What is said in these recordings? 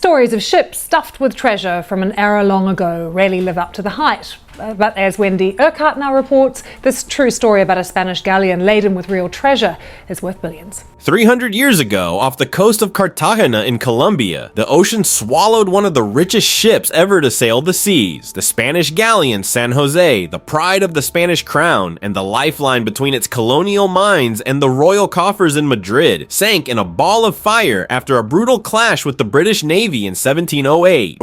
Stories of ships stuffed with treasure from an era long ago rarely live up to the hype. But as Wendy Urquhart now reports, this true story about a Spanish galleon laden with real treasure is worth billions. 300 years ago, off the coast of Cartagena in Colombia, the ocean swallowed one of the richest ships ever to sail the seas. The Spanish galleon San Jose, the pride of the Spanish crown, and the lifeline between its colonial mines and the royal coffers in Madrid, sank in a ball of fire after a brutal clash with the British Navy in 1708.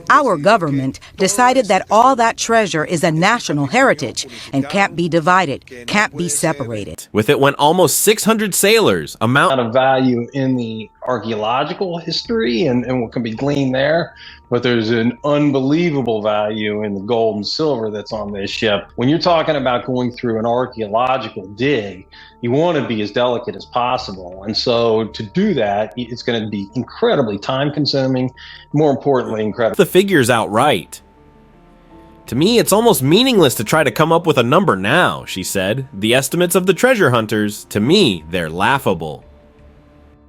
Our government decided that all that treasure is a national heritage and can't be divided, can't be separated. With it went almost 600 sailors, amount of value in the archaeological history and what can be gleaned there, but there's an unbelievable value in the gold and silver that's on this ship. When you're talking about going through an archaeological dig, you want to be as delicate as possible. And so to do that, it's going to be incredibly time consuming, more importantly, incredible. The figures outright. To me, it's almost meaningless to try to come up with a number now, she said. The estimates of the treasure hunters, to me, they're laughable.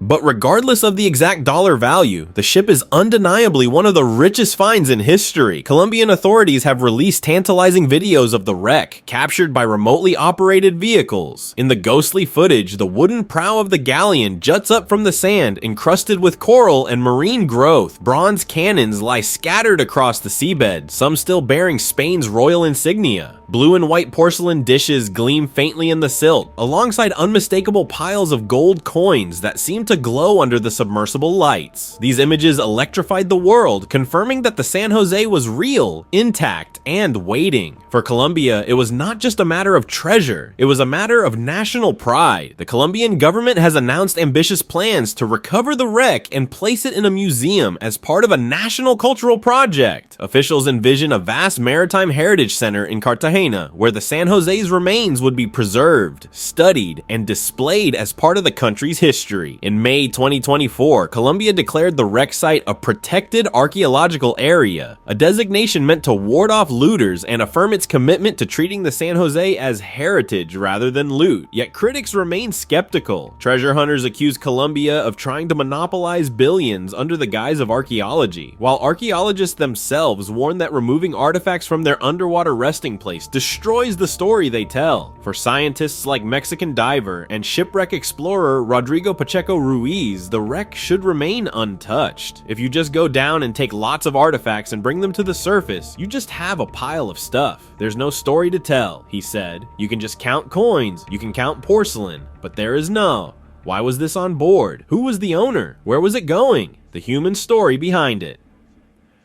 But regardless of the exact dollar value, the ship is undeniably one of the richest finds in history. Colombian authorities have released tantalizing videos of the wreck, captured by remotely operated vehicles. In the ghostly footage, the wooden prow of the galleon juts up from the sand, encrusted with coral and marine growth. Bronze cannons lie scattered across the seabed, some still bearing Spain's royal insignia. Blue and white porcelain dishes gleam faintly in the silt, alongside unmistakable piles of gold coins that seem to glow under the submersible lights. These images electrified the world, confirming that the San Jose was real, intact, and waiting. For Colombia, it was not just a matter of treasure, it was a matter of national pride. The Colombian government has announced ambitious plans to recover the wreck and place it in a museum as part of a national cultural project. Officials envision a vast maritime heritage center in Cartagena, where the San Jose's remains would be preserved, studied, and displayed as part of the country's history. In May 2024, Colombia declared the wreck site a protected archaeological area, a designation meant to ward off looters and affirm its commitment to treating the San Jose as heritage rather than loot. Yet critics remain skeptical. Treasure hunters accuse Colombia of trying to monopolize billions under the guise of archaeology, while archaeologists themselves warn that removing artifacts from their underwater resting place destroys the story they tell. For scientists like Mexican diver and shipwreck explorer Rodrigo Pacheco Ruiz, the wreck should remain untouched. If you just go down and take lots of artifacts and bring them to the surface, you just have a pile of stuff. There's no story to tell, he said. You can just count coins, you can count porcelain, but there is no, why was this on board? Who was the owner? Where was it going? The human story behind it.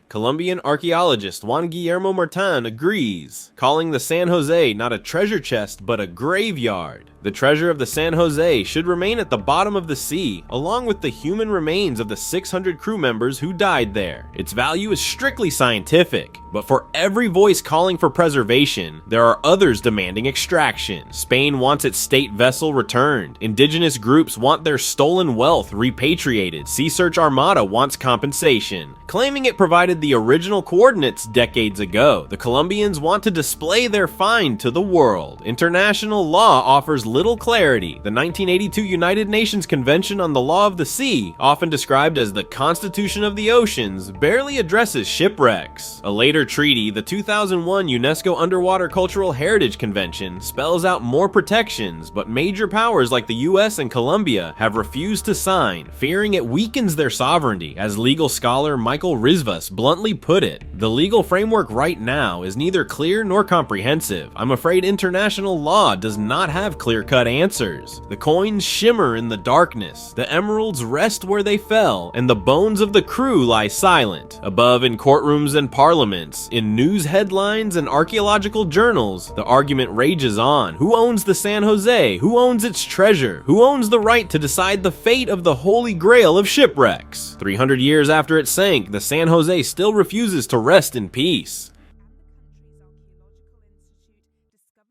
Colombian archaeologist Juan Guillermo Martin agrees, calling the San Jose not a treasure chest but a graveyard. The treasure of the San Jose should remain at the bottom of the sea, along with the human remains of the 600 crew members who died there. Its value is strictly scientific, but for every voice calling for preservation, there are others demanding extraction. Spain wants its state vessel returned. Indigenous groups want their stolen wealth repatriated. Sea Search Armada wants compensation, claiming it provided the original coordinates decades ago. The Colombians want to display their find to the world. International law offers little clarity. The 1982 United Nations Convention on the Law of the Sea, often described as the Constitution of the Oceans, barely addresses shipwrecks. A later treaty, the 2001 UNESCO Underwater Cultural Heritage Convention, spells out more protections, but major powers like the US and Colombia have refused to sign, fearing it weakens their sovereignty. As legal scholar Michael Rizvas bluntly put it, the legal framework right now is neither clear nor comprehensive. I'm afraid international law does not have clear-cut answers. The coins shimmer in the darkness, the emeralds rest where they fell, and the bones of the crew lie silent. Above in courtrooms and parliaments, in news headlines and archaeological journals, the argument rages on. Who owns the San Jose? Who owns its treasure? Who owns the right to decide the fate of the holy grail of shipwrecks? 300 years after it sank, the San Jose still refuses to rest in peace.